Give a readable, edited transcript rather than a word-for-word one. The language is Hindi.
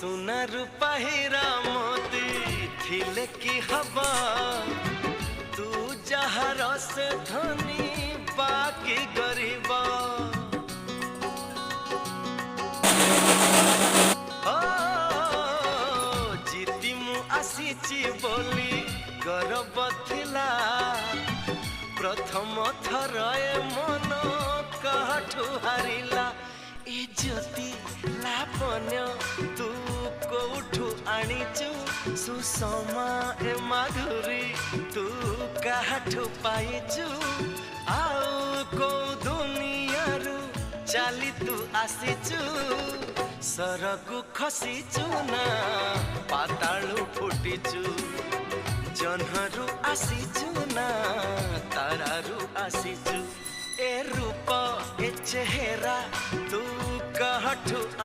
सुना रूपा हीरा मोती थिले की हवा तू जहाँ रस धनी बाकी गरीब जीती मु आसीची बोली गर्व थिला प्रथम थर मन काठू हारिला ए ज्योति लापन्य तू कोठू आनीचु सुषमा ए माधुरी तू काठू पाइचु आउ को दुनिया रु चाली तू आसीचु सरकु खसीचु ना पातालु फुटीचु जन्हरू आसीचु ना तारारू आसीचु ए रूप ए चेहरा तू कहठू